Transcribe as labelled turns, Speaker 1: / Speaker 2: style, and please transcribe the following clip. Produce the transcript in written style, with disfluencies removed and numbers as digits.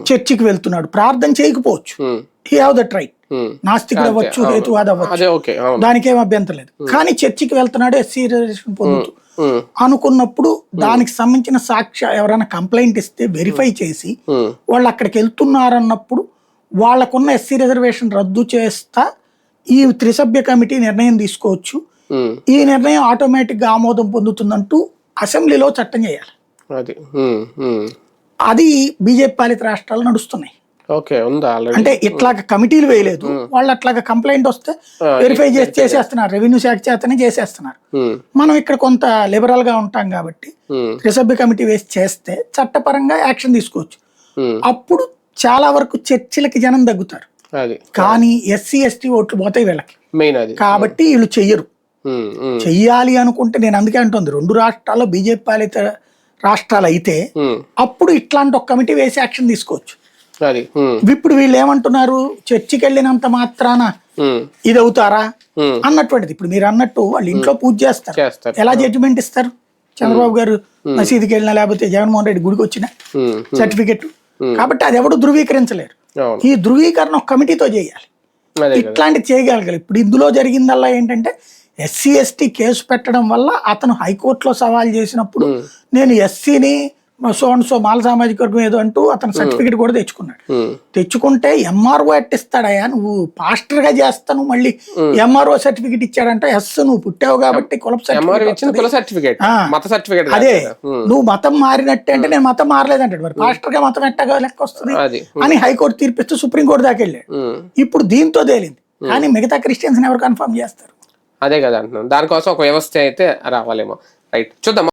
Speaker 1: చర్చికి వెళ్తున్నాడు, ప్రార్థన చేయకపోవచ్చు, హీ హావ్ దట్ రైట్. నాస్తికుడు అవ్వచ్చు, హేతువాద అవ్వచ్చు, దానికి ఏం అభ్యంతరం లేదు. కానీ చర్చికి వెళ్తున్నాడు, ఎస్సీ రిజర్వేషన్ పొందుతూ అనుకున్నప్పుడు దానికి సంబంధించిన సాక్ష్య ఎవరైనా కంప్లైంట్ ఇస్తే వెరిఫై చేసి వాళ్ళు అక్కడికి వెళ్తున్నారన్నప్పుడు వాళ్ళకున్న ఎస్సీ రిజర్వేషన్ రద్దు చేస్తా ఈ త్రిసభ్య కమిటీ నిర్ణయం తీసుకోవచ్చు. ఈ నిర్ణయం ఆటోమేటిక్ గా ఆమోదం పొందుతుందంటూ అసెంబ్లీలో చట్టం చేయాలి. అది బీజేపీ పాలిత రాష్ట్రాలు నడుస్తున్నాయి. అంటే ఇట్లాగ కమిటీలు వేయలేదు, వాళ్ళు అట్లాగా కంప్లైంట్ వస్తే వెరిఫై చేసి చేసేస్తున్నారు, రెవెన్యూ శాఖ చేతనే చేసేస్తున్నారు. మనం ఇక్కడ కొంత లిబరల్ గా ఉంటాం కాబట్టి త్రిసభ్య కమిటీ వేసి చేస్తే చట్టపరంగా యాక్షన్ తీసుకోవచ్చు. అప్పుడు చాలా వరకు చర్చలకి జనం తగ్గుతారు. కానీ ఎస్సీ ఎస్టీ ఓట్లు పోతాయి వీళ్ళకి, కాబట్టి వీళ్ళు చెయ్యరు. చెయ్యాలి అనుకుంటే నేను అందుకే అంటుంది, 2 రాష్ట్రాల్లో బీజేపీ పాలిత రాష్ట్రాలు అయితే అప్పుడు ఇట్లాంటి ఒక కమిటీ వేసి యాక్షన్ తీసుకోవచ్చు. ఇప్పుడు వీళ్ళు ఏమంటున్నారు, చర్చికి వెళ్ళినంత మాత్రాన ఇది అవుతారా అన్నటువంటిది. ఇప్పుడు మీరు అన్నట్టు వాళ్ళు ఇంట్లో పూజ చేస్తారు, ఎలా జడ్జిమెంట్ ఇస్తారు? చంద్రబాబు గారు మసీదుకి వెళ్ళినా లేకపోతే జగన్మోహన్ రెడ్డి గుడికి వచ్చిన సర్టిఫికెట్. కాబట్టి అది ఎవడు ధృవీకరించలేరు. ఈ ధృవీకరణ ఒక కమిటీతో చేయాలి, ఇట్లాంటివి చేయగలగాలి. ఇప్పుడు ఇందులో జరిగిందల్లా ఏంటంటే ఎస్సీ ఎస్టీ కేసు పెట్టడం వల్ల అతను హైకోర్టులో సవాల్ చేసినప్పుడు నేను ఎస్సీని సో అండ్ సో మాల సామాజిక వర్గం ఏదో అంటూ అతను సర్టిఫికెట్ కూడా తెచ్చుకున్నాడు. తెచ్చుకుంటే ఎంఆర్ఓ ఎట్టిస్తాడయా, నువ్వు పాస్టర్ గా చేస్తాను మళ్ళీ ఎంఆర్ఓ సర్టిఫికెట్ ఇచ్చాడంటే ఎస్ నువ్వు పుట్టావు కాబట్టి అదే నువ్వు మతం మారినట్టే అంటే నేను మతం మారలేదంటాడు. మరి పాస్టర్ గా మతం ఎట్టగా లెక్క వస్తుంది అని హైకోర్టు తీర్పిస్తూ సుప్రీంకోర్టు దాకా వెళ్ళాడు. ఇప్పుడు దీంతో తేలింది, కానీ మిగతా క్రిస్టియన్స్ ఎవరు కన్ఫర్మ్ చేస్తారు?
Speaker 2: అదే కదా అంటున్నాను, దానికోసం ఒక వ్యవస్థ అయితే రావాలేమో. రైట్, చూద్దాం.